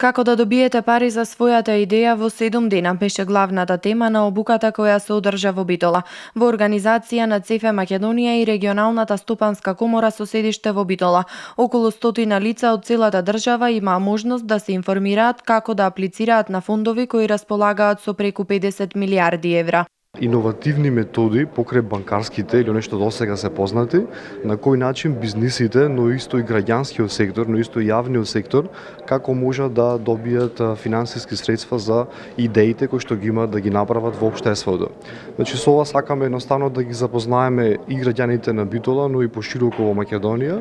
Како да добиете пари за својата идеја во 7 дена беше главната тема на обуката која се одржа во Битола. Во организација на ЦЕФЕ Македонија и регионалната стопанска комора со седиште во Битола. Околу 100 лица од целата држава имаа можност да се информираат како да аплицираат на фондови кои располагаат со преку 50 милиарди евра. Иновативни методи покрај банкарските или нешто досега се познати, на кој начин бизнисите, но исто и граѓанскиот сектор, но исто и јавниот сектор, како можат да добијат финансиски средства за идеите кои што ги имаат да ги направат во општеството. Значи со ова сакаме едноставно да ги запознаеме и граѓаните на Битола, но и пошироко во Македонија,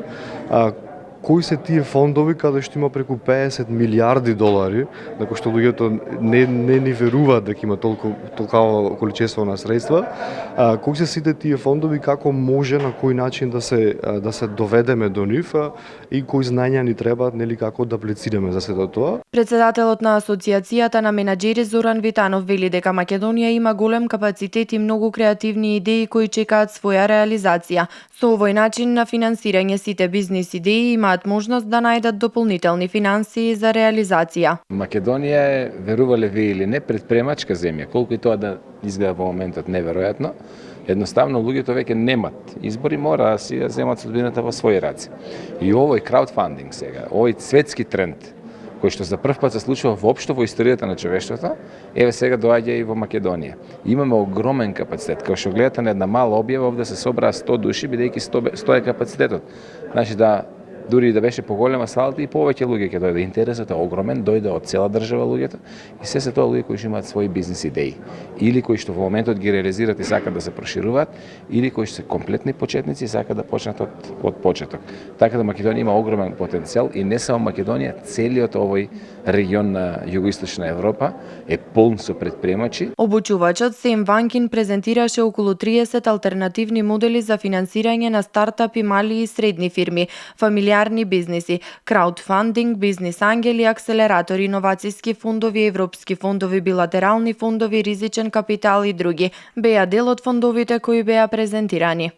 кои се тие фондови каде што има преку 50 милиарди долари, на кои што луѓето не ни веруваат дека има толкова количество на средства, кои се сите тие фондови, како може на кој начин да се доведеме до нив и кои знања ни требаат, нели, како да аплицираме за сето тоа. Председателот на Асоциацијата на менаџери Зоран Витанов вели дека Македонија има голем капацитет и многу креативни идеи кои чекаат своја реализација. Со овој начин на финансирање сите бизнис идеи имаат можност да најдат дополнителни финансии за реализација. Македонија е, верувале ви или не, предпремачка земја, колку и тоа да изгледа во моментот неверојатно. Едноставно луѓето веќе немат избори, мора да си ја земат судбината во своји раце. И овој краудфандинг сега, овој светски тренд кој што за прв пат се случува воопшто во историјата на човештвото, еве сега доаѓа и во Македонија. Имаме огромен капацитет. Као што гледате на една мала објава, овде се собраа 100 души, бидејќи 100 е капацитетот. Значи да дури да беше поголема салата и повеќе луѓе ќе дојде. Интересот е огромен, дојде од цела држава луѓето и се тоа луѓе кои што имаат своји бизнис идеи или кои што во моментот ги реализираат и сакаат да се прошируваат или кои што се комплетни почетници и сакаат да почнат од почеток. Така да Македонија има огромен потенцијал и не само Македонија, целиот овој регион на југоисточна Европа е полн со претприемачи. Обучувачот Сем Ванкин презентираше околу 30 алтернативни модели за финансирање на стартапи, мали и средни фирми, фамилиарни бизниси, краудфандинг, бизнис ангели, акселератори, иновацијски фондови, европски фондови, билатерални фондови, ризичен капитал и други. Беа дел од фондовите кои беа презентирани.